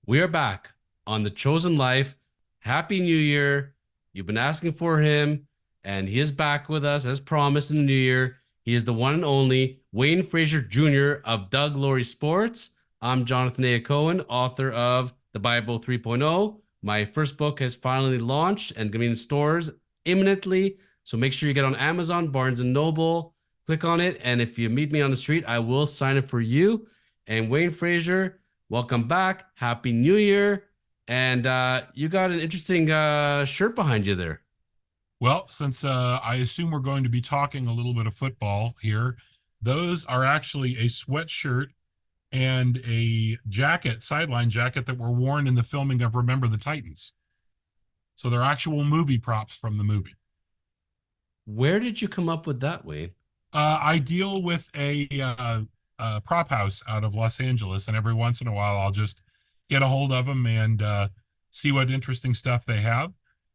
We are back on The Chosen Life. Happy New Year. You've been asking for him, and he is back with us as promised in the new year. He is the one and only Wayne Frazer Jr. of Doug Laurie Sports. I'm Jonathan A. Hacohen, author of The Bible 3.0. My first book has finally launched and going to be in stores imminently. So make sure you get on Amazon, Barnes and Noble, click on it. And if you meet me on the street, I will sign it for you. And Wayne Frazer, welcome back. Happy New Year. And you got an interesting shirt behind you there. Well, since I assume we're going to be talking a little bit of football here, those are actually a sweatshirt and a jacket, sideline jacket that were worn in the filming of Remember the Titans. So they're actual movie props from the movie. Where did you come up with that, Wayne? I deal with a prop house out of Los Angeles, and every once in a while I'll just get a hold of them and see what interesting stuff they have.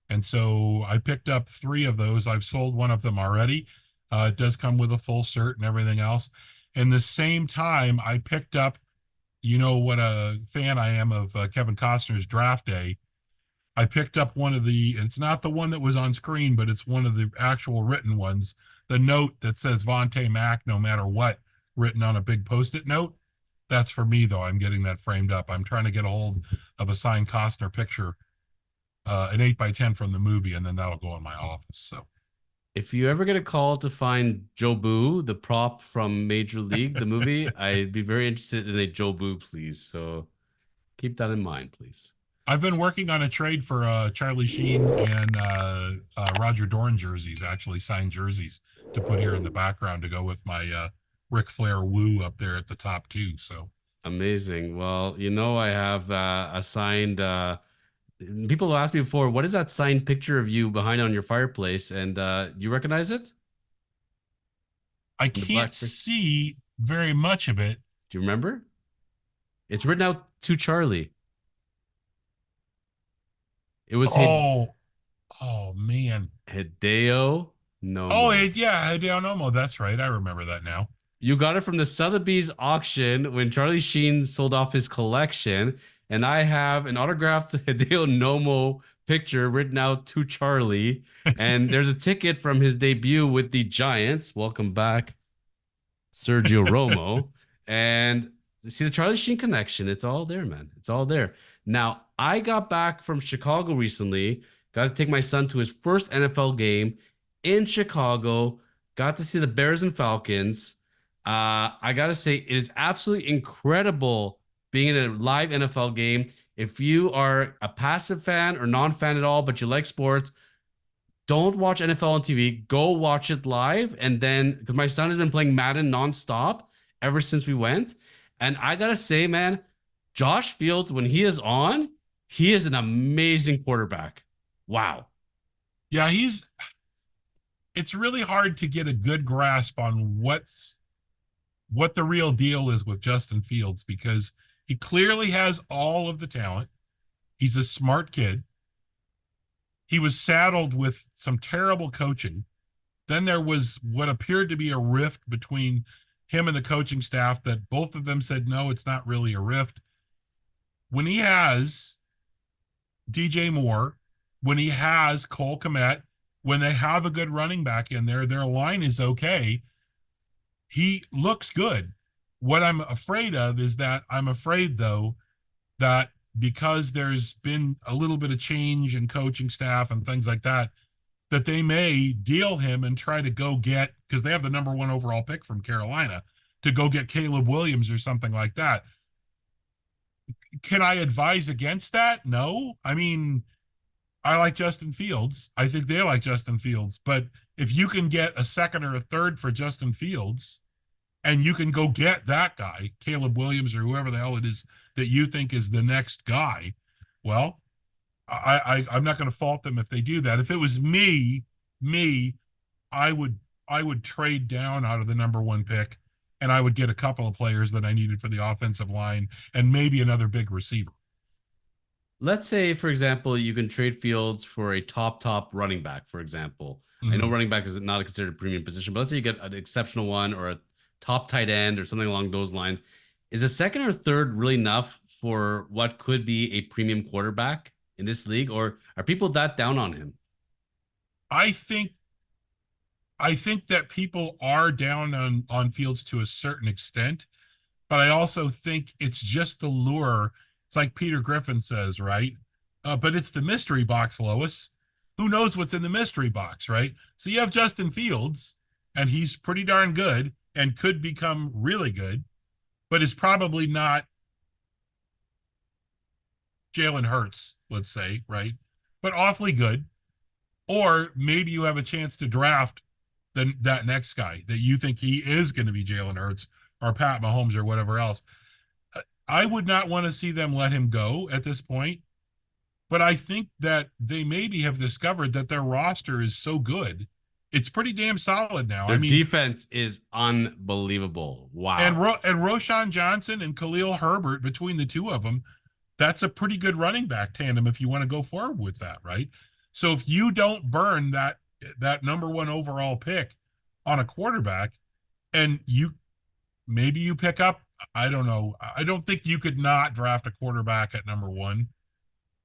And so I picked up three of those. I've sold one of them already. It does come with a full shirt and everything else. And the same time, I picked up, you know what a fan I am of Kevin Costner's Draft Day. I picked up one of it's not the one that was on screen, but it's one of the actual written ones. The note that says Vontae Mack, no matter what, written on a big post-it note. That's for me, though. I'm getting that framed up. I'm trying to get a hold of a signed Costner picture, an 8x10 from the movie, and then that'll go in my office. So If you ever get a call to find Joe Boo, the prop from Major League, the movie, I'd be very interested in a Joe Boo, please. So keep that in mind, please. I've been working on a trade for Charlie Sheen and Roger Dorn jerseys, actually signed jerseys to put here in the background to go with my Ric Flair woo up there at the top too. So Amazing. Well, I have a signed. People have asked me before, what is that signed picture of you behind on your fireplace? And do you recognize it? I In the can't black. see very much of it. Do you remember? It's written out to Charlie. It was Oh, oh man. Hideo Oh, Nomo. yeah, Hideo Nomo. That's right. I remember that now. You got it from the Sotheby's auction when Charlie Sheen sold off his collection. And I have an autographed Hideo Nomo picture written out to Charlie. And there's a ticket from his debut with the Giants. Welcome back, Sergio Romo. And see the Charlie Sheen connection. It's all there, man. It's all there. Now, I got back from Chicago recently. Got to take my son to his first NFL game in Chicago. Got to see the Bears and Falcons. I got to say, it is absolutely incredible being in a live NFL game. If you are a passive fan or non-fan at all, but you like sports, don't watch NFL on TV. Go watch it live. And then, because my son has been playing Madden nonstop ever since we went. And I got to say, man, Josh Fields, when he is on, he is an amazing quarterback. Wow. Yeah, it's really hard to get a good grasp on what the real deal is with Justin Fields because he clearly has all of the talent. He's a smart kid. He was saddled with some terrible coaching. Then there was what appeared to be a rift between him and the coaching staff that both of them said, no, it's not really a rift. When he has DJ Moore, when he has Cole Kmet, when they have a good running back in there, their line is okay. He looks good. What I'm afraid of is that I'm afraid, though, that because there's been a little bit of change in coaching staff and things like that, that they may deal him and try to go get, because they have the number one overall pick from Carolina, to go get Caleb Williams or something like that. Can I advise against that? No. I mean, I like Justin Fields. I think they like Justin Fields. But if you can get a second or a third for Justin Fields, and you can go get that guy, Caleb Williams or whoever the hell it is that you think is the next guy, well, I'm not going to fault them if they do that. If it was me, I would I would trade down out of the number one pick, and I would get a couple of players that I needed for the offensive line and maybe another big receiver. Let's say, for example, you can trade Fields for a top running back, for example. I know Mm-hmm. running back is not considered a premium position, but let's say you get an exceptional one or a top tight end or something along those lines. Is a second or third really enough for what could be a premium quarterback in this league, or are people that down on him? I think I think that people are down on Fields to a certain extent, but I also think it's just the lure. It's like Peter Griffin says, right? But it's the mystery box, Lois. Who knows what's in the mystery box, right? So you have Justin Fields, and he's pretty darn good and could become really good, but is probably not Jalen Hurts, let's say, right? But awfully good. Or maybe you have a chance to draft that next guy that you think he is going to be Jalen Hurts or Pat Mahomes or whatever else. I would not want to see them let him go at this point, but I think that they maybe have discovered that their roster is so good. It's pretty damn solid now. Their I mean, defense is unbelievable. and Wow. and Roshan Johnson and Khalil Herbert between the two of them, that's a pretty good running back tandem if you want to go forward with that, right? So if you don't burn that number one overall pick on a quarterback, and maybe you pick up, I don't know, I don't think you could not draft a quarterback at number one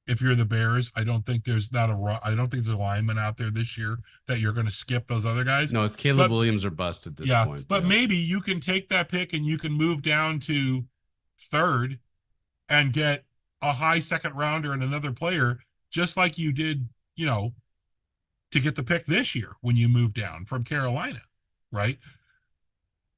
if you're the Bears. I don't think there's a lineman out there this year that you're going to skip those other guys. No, it's Caleb But Williams or bust at this yeah, point. but Yeah. maybe you can take that pick and you can move down to third and get a high second rounder and another player, just like you did, to get the pick this year when you moved down from Carolina, right?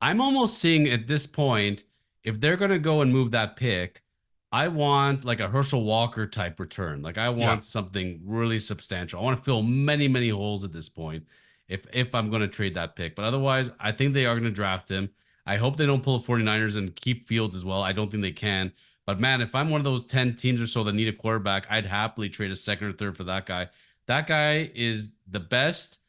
I'm almost seeing at this point, if they're going to go and move that pick, I want like a Herschel Walker type return. Like I Yeah. want something really substantial. I want to fill many, many holes at this point if I'm going to trade that pick. But otherwise, I think they are going to draft him. I hope they don't pull the 49ers and keep Fields as well. I don't think they can. But man, if I'm one of those 10 teams or so that need a quarterback, I'd happily trade a second or third for that guy. That guy is the best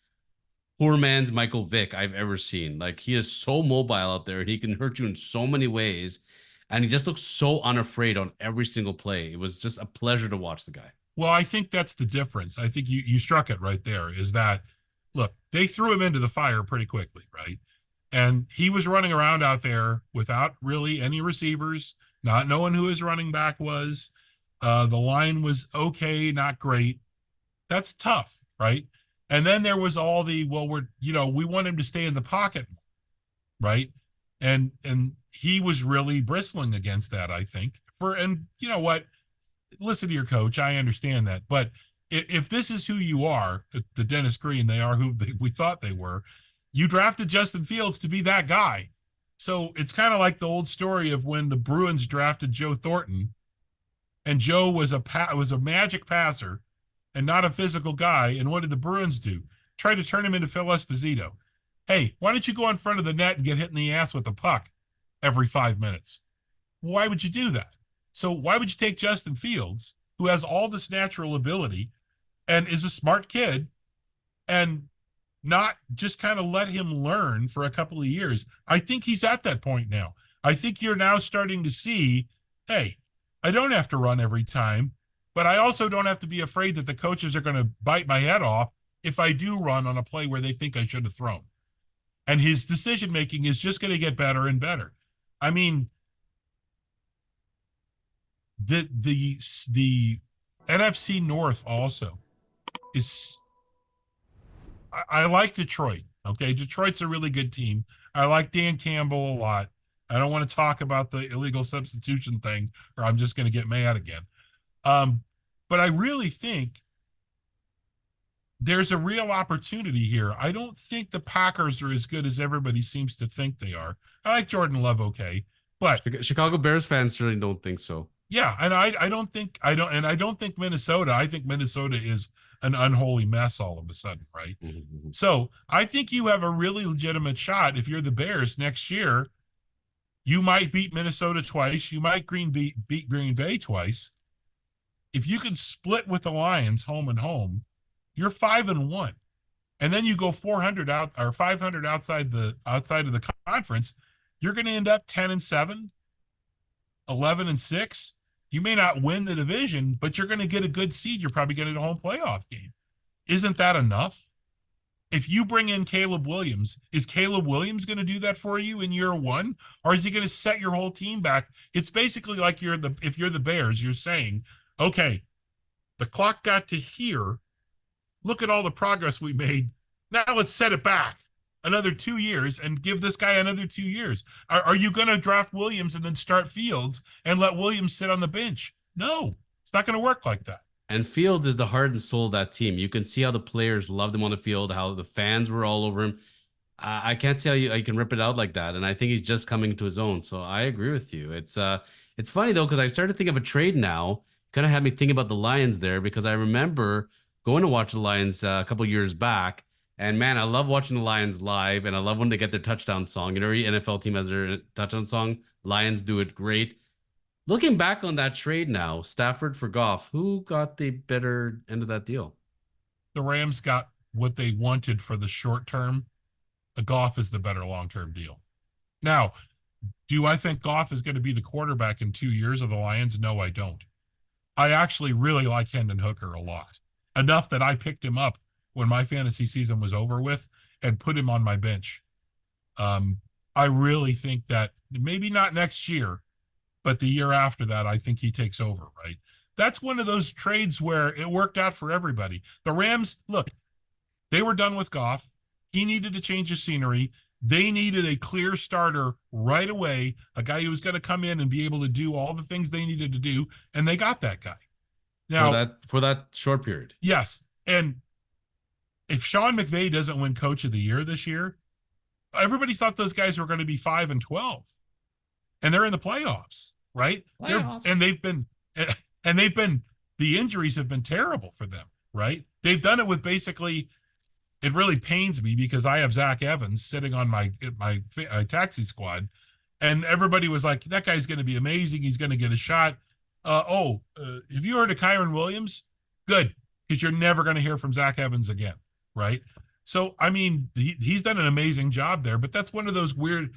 poor man's Michael Vick I've ever seen. Like he is so mobile out there and he can hurt you in so many ways. And he just looks so unafraid on every single play. It was just a pleasure to watch the guy. Well, I think that's the difference. I think you struck it right there. Is that look, they threw him into the fire pretty quickly, right? And he was running around out there without really any receivers, not knowing who his running back was. The line was okay, not great. That's tough, right? And then there was all the, well, we want him to stay in the pocket, right? And he was really bristling against that, I think. And you know what? Listen to your coach. I understand that, but if this is who you are, the Dennis Green, they are who we thought they were. You drafted Justin Fields to be that guy. So it's kind of like the old story of when the Bruins drafted Joe Thornton, and Joe was a magic passer and not a physical guy. And what did the Bruins do? Try to turn him into Phil Esposito. Hey, why don't you go in front of the net and get hit in the ass with a puck every 5 minutes? Why would you do that? So why would you take Justin Fields, who has all this natural ability and is a smart kid, and not just kind of let him learn for a couple of years? I think he's at that point now. I think you're now starting to see, hey, I don't have to run every time, but I also don't have to be afraid that the coaches are going to bite my head off if I do run on a play where they think I should have thrown. And his decision making is just going to get better and better. I mean, the NFC North also is. I like Detroit. Okay, Detroit's a really good team. I like Dan Campbell a lot. I don't want to talk about the illegal substitution thing, or I'm just going to get mad again. Um, but I really think there's a real opportunity here. I don't think the Packers are as good as everybody seems to think they are. I like Jordan Love, okay, but Chicago Bears fans certainly don't think so. yeah, and I don't think Minnesota. I think Minnesota is an unholy mess all of a sudden, right? Mm-hmm. So I think you have a really legitimate shot if you're the Bears next year. You might beat Minnesota twice. You might beat Green Bay twice. If you can split with the Lions home and home, you're 5-1, and then you go 400 out or 500 outside of the conference. You're going to end up 10-7, 11-6. You may not win the division, but you're going to get a good seed. You're probably getting a home playoff game. Isn't that enough? if you bring in Caleb Williams, is Caleb Williams going to do that for you in year one, or is he going to set your whole team back? It's basically like if you're the Bears, you're saying, okay, the clock got to here. Look at all the progress we made. Now let's set it back another 2 years and give this guy another 2 years. Are you going to draft Williams and then start Fields and let Williams sit on the bench? No, it's not going to work like that. And Fields is the heart and soul of that team. You can see how the players loved him on the field, how the fans were all over him. I can't see how you can rip it out like that. And I think he's just coming to his own. So I agree with you. It's funny though, because I started to think of a trade now. Kind of had me think about the Lions there because I remember going to watch the Lions a couple years back. And man, I love watching the Lions live, and I love when they get their touchdown song. You know, every NFL team has their touchdown song. Lions do it great. Looking back on that trade now, Stafford for Goff, who got the better end of that deal? The Rams got what they wanted for the short term. A Goff is the better long-term deal. Now, do I think Goff is going to be the quarterback in 2 years of the Lions? No, I don't. I actually really like Hendon Hooker a lot. Enough that I picked him up when my fantasy season was over with and put him on my bench. I really think that maybe not next year, but the year after that, I think he takes over, right? That's one of those trades where it worked out for everybody. The Rams, look, they were done with Goff. He needed to change his scenery. They needed a clear starter right away, a guy who was going to come in and be able to do all the things they needed to do, and they got that guy. For Now, that short period. yes, and if Sean McVay doesn't win Coach of the Year this year, everybody thought those guys were going to be 5-12, and they're in the playoffs, right? Playoffs. They've been the injuries have been terrible for them, right? They've done it with basically. It really pains me because I have Zach Evans sitting on my taxi squad, and everybody was like, "That guy's going to be amazing. He's going to get a shot." Have you heard of Kyron Williams? Good, because you're never going to hear from Zach Evans again, right? So, I mean, he's done an amazing job there, but that's one of those weird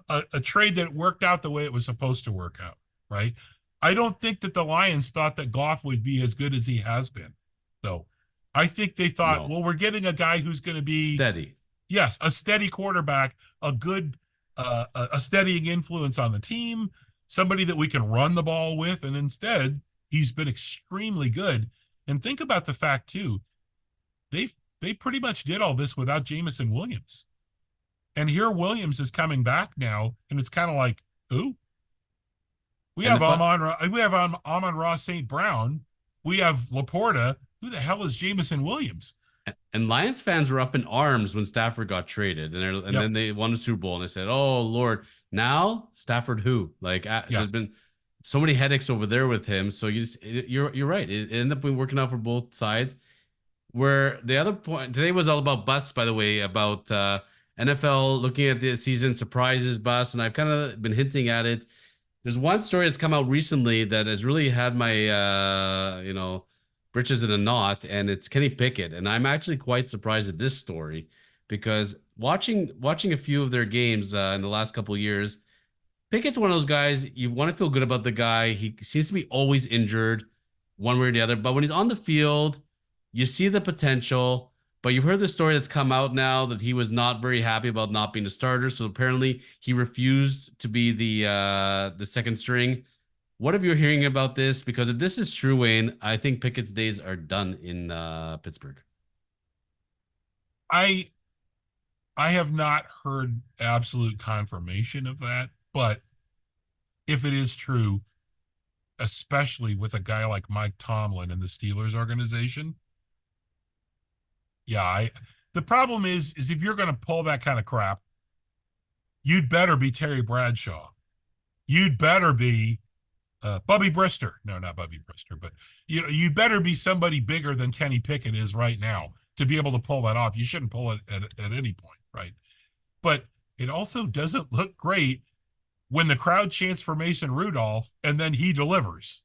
a trade that worked out the way it was supposed to work out, right? I don't think that the Lions thought that Goff would be as good as he has been, though. I think they thought, No. well, we're getting a guy who's going to be Steady. yes, a steady quarterback, a good, a steadying influence on the team, somebody that we can run the ball with, and instead he's been extremely good. And think about the fact too, they pretty much did all this without Jameson Williams, and here Williams is coming back now, and it's kind of like, who? We And have if I, Amon-Ra St. Brown, we have Laporta. Who the hell is Jameson Williams? and Lions fans were up in arms when Stafford got traded, and Yep. then they won the Super Bowl, and they said, "Oh Lord, now Stafford who?" Like there's been so many headaches over there with him. So you're right. It ended up working out for both sides. Where the other point today was all about busts, by the way, about NFL looking at the season surprises busts, and I've kind of been hinting at it. There's one story that's come out recently that has really had my britches in a knot, and it's Kenny Pickett. And I'm actually quite surprised at this story because watching a few of their games in the last couple of years, Pickett's one of those guys you want to feel good about the guy. He seems to be always injured, one way or the other. But when he's on the field, you see the potential. But you've heard the story that's come out now that he was not very happy about not being a starter. So apparently he refused to be the second string. What have you hearing about this? Because if this is true, Wayne, I think Pickett's days are done in Pittsburgh. I I have not heard absolute confirmation of that, but if it is true, especially with a guy like Mike Tomlin in the Steelers organization, yeah, the problem is if you're going to pull that kind of crap, you'd better be Terry Bradshaw. You'd better be Bubby Brister. No, not Bubby Brister, but you better be somebody bigger than Kenny Pickett is right now to be able to pull that off. You shouldn't pull it at any point, right? But it also doesn't look great when the crowd chants for Mason Rudolph and then he delivers.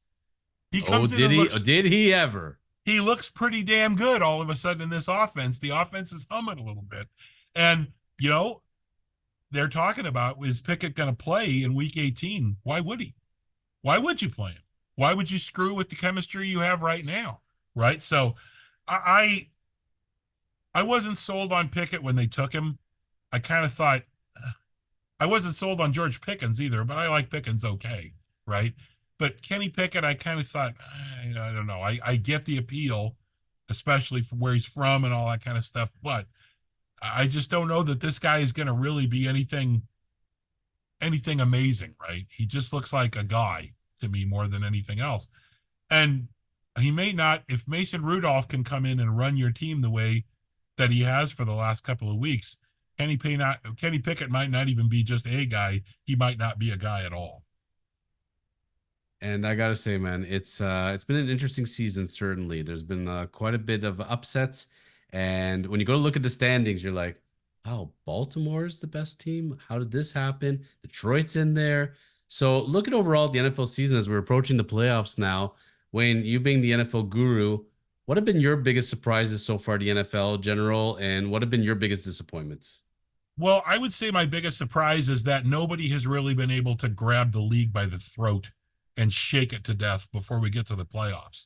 He comes in Did and he? looks Did he ever? he looks pretty damn good all of a sudden in this offense. The offense is humming a little bit. And, they're talking about, is Pickett going to play in week 18? Why would he? Why would you play him? Why would you screw with the chemistry you have right now? Right. So I I wasn't sold on Pickett when they took him. I kind of thought I wasn't sold on George Pickens either, but I like Pickens okay, right? But Kenny Pickett, I kind of thought, I don't know. I get the appeal, especially from where he's from and all that kind of stuff, but I just don't know that this guy is going to really be anything amazing, right? He just looks like a guy to me more than anything else. And he may not, if Mason Rudolph can come in and run your team the way that he has for the last couple of weeks, Kenny Pickett might not even be just a guy. He might not be a guy at all. And I gotta say, man, it's been an interesting season. Certainly, there's been quite a bit of upsets, and when you go to look at the standings, you're like, "Oh, Baltimore is the best team. How did this happen? Detroit's in there." So, looking overall at the NFL season as we're approaching the playoffs now, Wayne, you being the NFL guru, what have been your biggest surprises so far, the NFL general, and what have been your biggest disappointments? Well, I would say my biggest surprise is that nobody has really been able to grab the league by the throat and shake it to death before we get to the playoffs.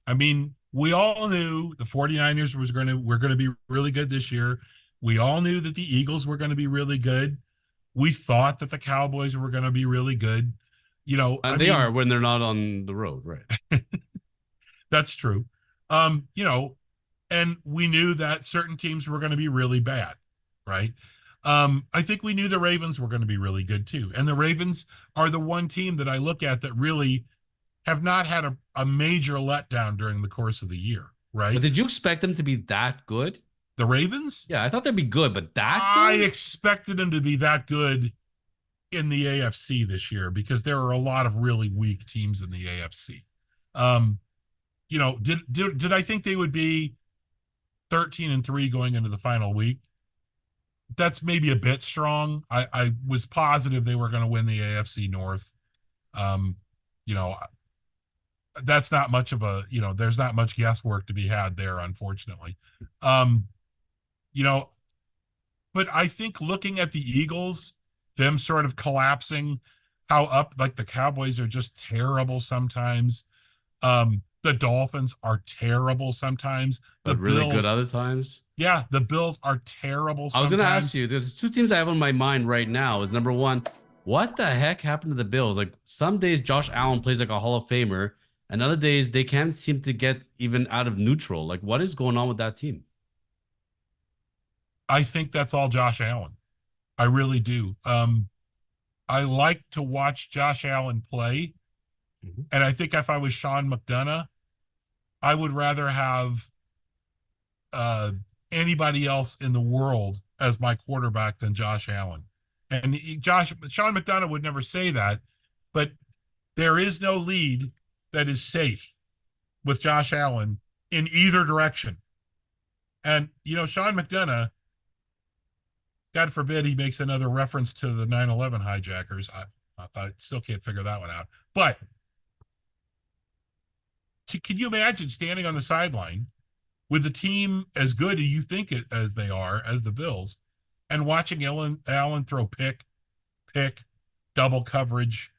I mean, we all knew the 49ers were going to be really good this year. We all knew that the Eagles were going to be really good. We thought that the Cowboys were going to be really good. I And they are mean, when they're not on the road, right? that's true. Um, you know, and we knew that certain teams were going to be really bad, right? I think we knew the Ravens were going to be really good too. And the Ravens are the one team that I look at that really have not had a major letdown during the course of the year, But right? did you expect them to be that good? The Ravens, Yeah, I thought they'd be good, but that I good? expected them to be that good in the AFC this year because there are a lot of really weak teams in the AFC. Um, did I think they would be 13-3 going into the final week? That's maybe a bit strong. I was positive they were going to win the AFC North. Um, you know, that's not much of there's not much guesswork to be had there, unfortunately. Um, you know, but I think looking at the Eagles, them sort of collapsing, how up like the Cowboys are just terrible sometimes. The Dolphins are terrible sometimes. The But really good Bills, other times. yeah, the Bills are terrible I was gonna ask sometimes. you, there's two teams I have on my mind right now. Is number one, what the heck happened to the Bills? Like some days Josh Allen plays like a Hall of Famer, and other days they can't seem to get even out of neutral. Like what is going on with that team? I think that's all Josh Allen. I really do. I like to watch Josh Allen play. Mhm. And I think if I was Sean McDonough, I would rather have uh, anybody else in the world as my quarterback than Josh Allen. And Sean McDonough would never say that, but there is no lead that is safe with Josh Allen in either direction. And Sean McDonough, God forbid he makes another reference to the 9/11 hijackers. I still can't figure that one out. But can you imagine standing on the sideline with a team as good as you think as they are, as the Bills, and watching Allen throw pick, double coverage,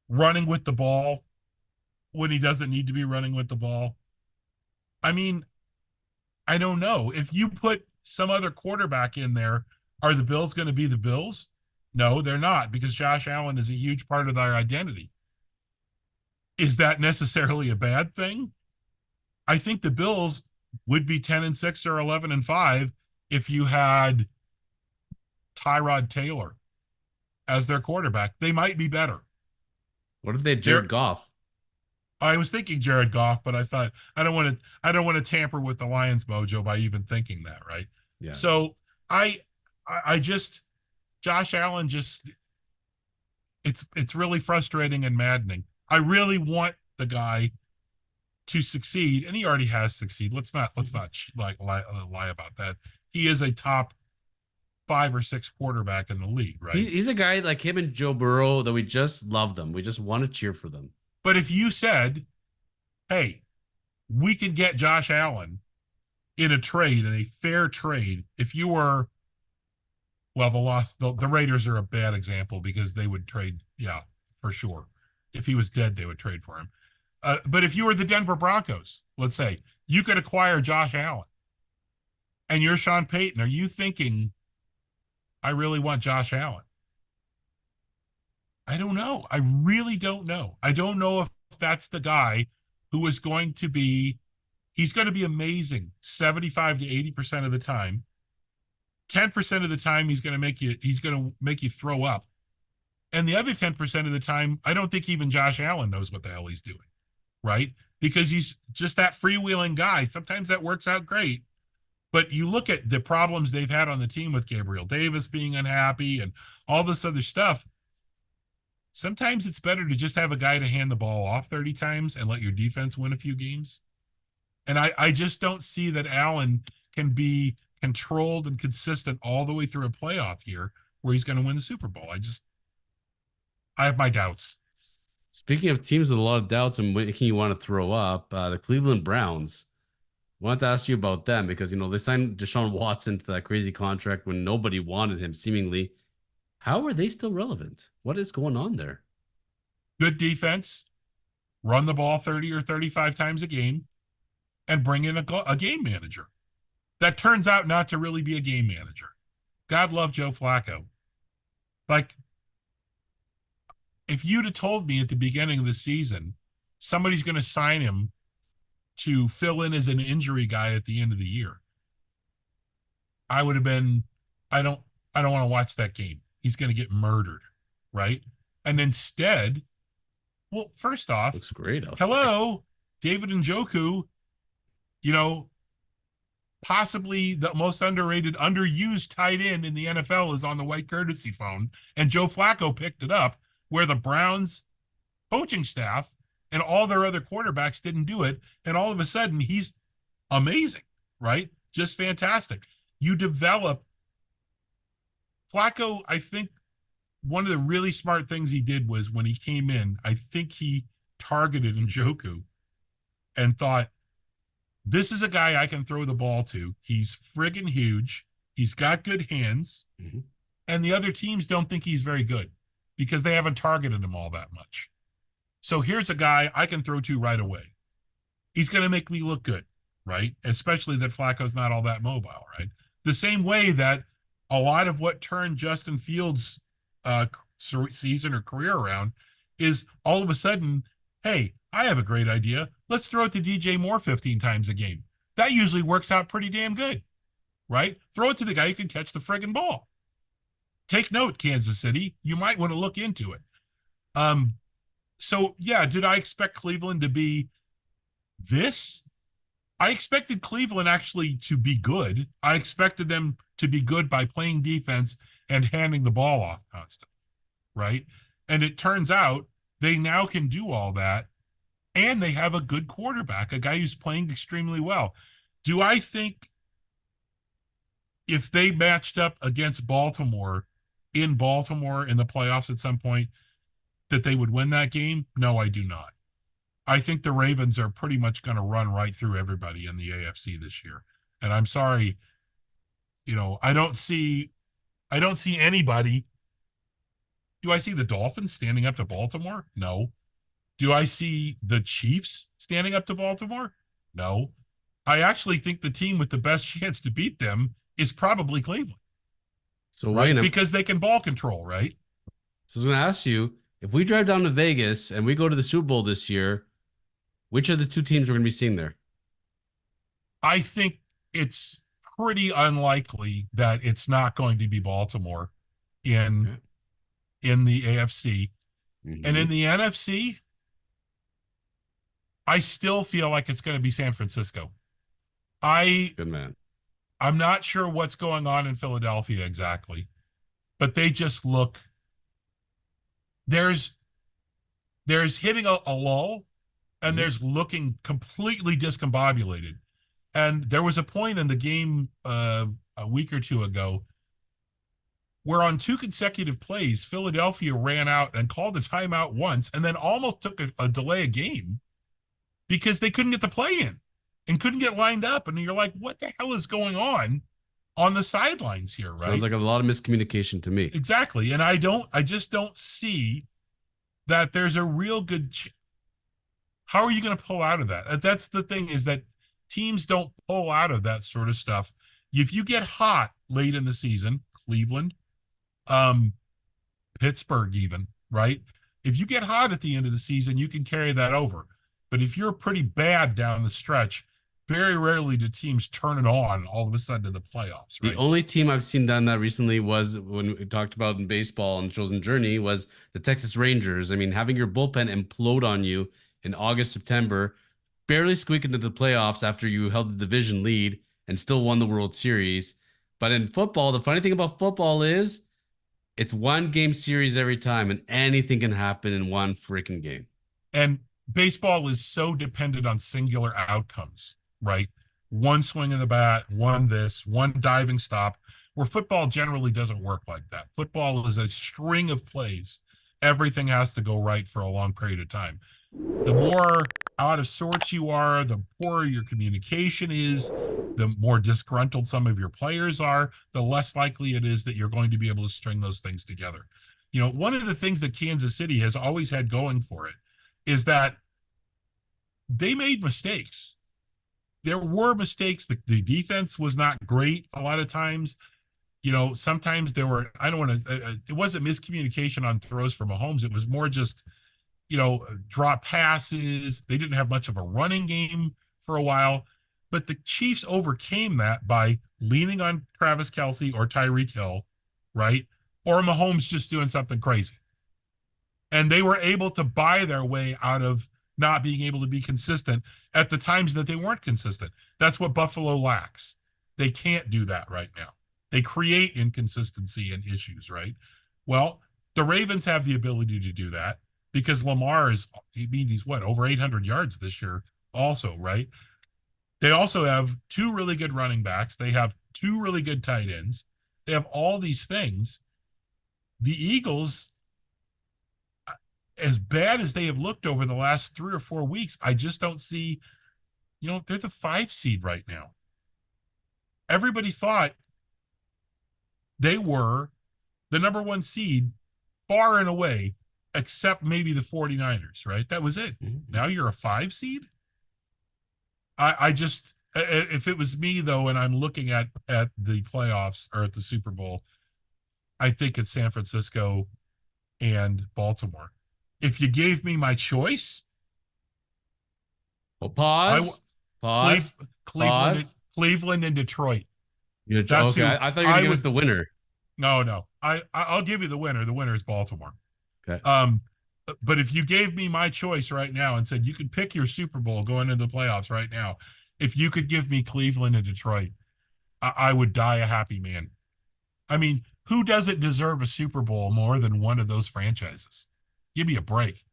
running with the ball when he doesn't need to be running with the ball? I mean, I don't know. If you put some other quarterback in there, are the Bills going to be the Bills? No, they're not, because Josh Allen is a huge part of their identity. Is that necessarily a bad thing? I think the Bills would be 10-6 or 11-5 if you had Tyrod Taylor as their quarterback. They might be better. What if they had They're Jared Goff? I was thinking Jared Goff, but I thought I don't want to tamper with the Lions mojo by even thinking that, right? Yeah. So I just Josh Allen just it's really frustrating and maddening. I really want the guy to succeed, and he already has succeeded. Let's not lie about that. He is a top 5 or 6 quarterback in the league, right? He's a guy like him and Joe Burrow that we just love them. We just want to cheer for them. But if you said, "Hey, we could get Josh Allen in a trade, in a fair trade," if you were well, the Raiders are a bad example because they would trade, yeah, for sure. If he was dead, they would trade for him. But if you were the Denver Broncos, let's say, you could acquire Josh Allen and you're Sean Payton, are you thinking, I really want Josh Allen? I don't know. I really don't know. I don't know if that's the guy who is going to be, he's going to be amazing 75 to 80% of the time. 10% of the time he's going to make you throw up. And the other 10% of the time, I don't think even Josh Allen knows what the hell he's doing, right? Because he's just that freewheeling guy. Sometimes that works out great. But you look at the problems they've had on the team with Gabriel Davis being unhappy and all this other stuff. Sometimes it's better to just have a guy to hand the ball off 30 times and let your defense win a few games. And I just don't see that Allen can be controlled and consistent all the way through a playoff year where he's going to win the Super Bowl. I have my doubts. Speaking of teams with a lot of doubts and making you want to throw up, the Cleveland Browns. I wanted to ask you about them because, they signed Deshaun Watson to that crazy contract when nobody wanted him, seemingly. How are they still relevant? What is going on there? Good defense, run the ball 30 or 35 times a game, and bring in a game manager. That turns out not to really be a game manager. God love Joe Flacco. Like, if you'd have told me at the beginning of the season, somebody's going to sign him to fill in as an injury guy at the end of the year, I would have been, I don't want to watch that game. He's going to get murdered, right? And instead, well, first off, looks great out hello, there. David Njoku, possibly the most underrated, underused tight end in the NFL is on the white courtesy phone, and Joe Flacco picked it up where the Browns coaching staff and all their other quarterbacks didn't do it. And all of a sudden, he's amazing, right? Just fantastic. You develop Flacco. I think one of the really smart things he did was when he came in, I think he targeted Njoku and thought, this is a guy I can throw the ball to. He's friggin' huge. He's got good hands. Mm-hmm. And the other teams don't think he's very good because they haven't targeted him all that much. So here's a guy I can throw to right away. He's going to make me look good, right? Especially that Flacco's not all that mobile, right? The same way that a lot of what turned Justin Fields' season or career around is all of a sudden, hey, I have a great idea. Let's throw it to DJ Moore 15 times a game. That usually works out pretty damn good, right? Throw it to the guy who can catch the friggin' ball. Take note, Kansas City. You might want to look into it. So, yeah, did I expect Cleveland to be this? I expected Cleveland actually to be good. I expected them to be good by playing defense and handing the ball off constantly, right? And it turns out they now can do all that, and they have a good quarterback, a guy who's playing extremely well. Do I think if they matched up against Baltimore in the playoffs at some point, that they would win that game? No, I do not. I think the Ravens are pretty much going to run right through everybody in the AFC this year. And I'm sorry, I don't see anybody. Do I see the Dolphins standing up to Baltimore? No. Do I see the Chiefs standing up to Baltimore? No. I actually think the team with the best chance to beat them is probably Cleveland. So right? Because they can ball control, right? So I was going to ask you, if we drive down to Vegas and we go to the Super Bowl this year, which of the two teams we're going to be seeing there? I think it's pretty unlikely that it's not going to be Baltimore in the AFC. Mm-hmm. And in the NFC, I still feel like it's going to be San Francisco. Good man. I'm not sure what's going on in Philadelphia exactly, but they just look, there's hitting a lull, and there's looking completely discombobulated. And there was a point in the game a week or two ago where on two consecutive plays, Philadelphia ran out and called a timeout once and then almost took a delay of game because they couldn't get the play in and couldn't get lined up. And you're like, what the hell is going on the sidelines here, right? Sounds like a lot of miscommunication to me. Exactly. And I just don't see that there's a real good how are you going to pull out of that? That's the thing, is that teams don't pull out of that sort of stuff If you get hot late in the season, Cleveland, um, Pittsburgh, even, right? If you get hot at the end of the season, you can carry that over. But if you're pretty bad down the stretch, very rarely do teams turn it on all of a sudden in the playoffs, The right? only team I've seen done that recently was when we talked about in baseball and chosen journey was the Texas Rangers. I mean, having your bullpen implode on you in August, September, barely squeak into the playoffs after you held the division lead and still won the World Series. But in football, the funny thing about football is it's one game series every time, and anything can happen in one freaking game. And baseball is so dependent on singular outcomes, right? One swing of the bat, one this, one diving stop, where football generally doesn't work like that. Football is a string of plays. Everything has to go right for a long period of time. The more out of sorts you are, the poorer your communication is, the more disgruntled some of your players are, the less likely it is that you're going to be able to string those things together. You know, one of the things that Kansas City has always had going for it is that they made mistakes. There were mistakes. The defense was not great a lot of times. You know, sometimes there were, I don't want to, it wasn't miscommunication on throws for Mahomes. It was more just, you know, drop passes. They didn't have much of a running game for a while. But the Chiefs overcame that by leaning on Travis Kelce or Tyreek Hill, right? Or Mahomes just doing something crazy. And they were able to buy their way out of not being able to be consistent at the times that they weren't consistent. That's what Buffalo lacks. They can't do that right now. They create inconsistency and issues, right? Well, the Ravens have the ability to do that because Lamar is, I mean, he's what, over 800 yards this year, also, right? They also have two really good running backs. They have two really good tight ends. They have all these things. The Eagles, as bad as they have looked over the last 3 or 4 weeks, I just don't see, you know, they're the 5 seed right now. Everybody thought they were the number 1 seed far and away, except maybe the 49ers, right? That was it. Mm-hmm. Now you're a 5 seed. I just, if it was me though, and I'm looking at the playoffs or at the Super Bowl, I think it's San Francisco and Baltimore. If you gave me my choice, Well, I pause, Cleveland, pause. Cleveland and Detroit. You're, That's okay, who I thought you were gonna I give us would. the winner. No. I'll give you the winner. The winner is Baltimore. Okay. But if you gave me my choice right now and said you could pick your Super Bowl going into the playoffs right now, if you could give me Cleveland and Detroit, I would die a happy man. I mean, who doesn't deserve a Super Bowl more than one of those franchises? Give me a break.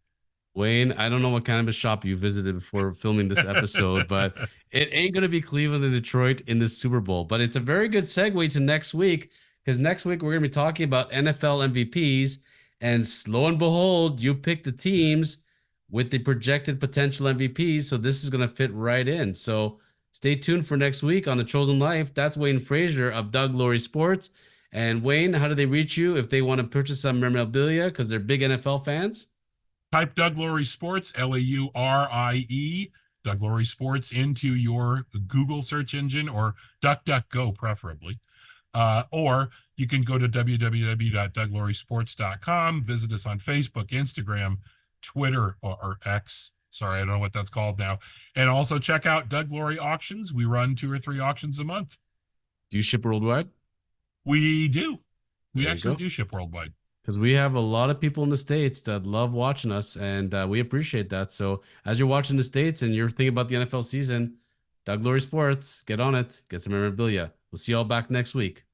Wayne, I don't know what kind of a shop you visited before filming this episode, but it ain't going to be Cleveland and Detroit in the Super Bowl. But it's a very good segue to next week because next week we're going to be talking about NFL MVPs. And lo and behold, you pick the teams with the projected potential MVPs. So this is going to fit right in. So stay tuned for next week on The Chosen Life. That's Wayne Frazer of Doug Laurie Sports. And Wayne, how do they reach you if they want to purchase some memorabilia because they're big NFL fans? Type Doug Laurie Sports, Laurie, Doug Laurie Sports into your Google search engine or DuckDuckGo, preferably. Or you can go to www.douglauriesports.com, visit us on Facebook, Instagram, Twitter, or X. Sorry, I don't know what that's called now. And also check out Doug Laurie Auctions. We run 2 or 3 auctions a month. Do you ship worldwide? We do. We There you actually go. do ship worldwide. Because we have a lot of people in the States that love watching us, and we appreciate that. So as you're watching the States and you're thinking about the NFL season, Doug Laurie Sports, get on it, get some memorabilia. We'll see you all back next week.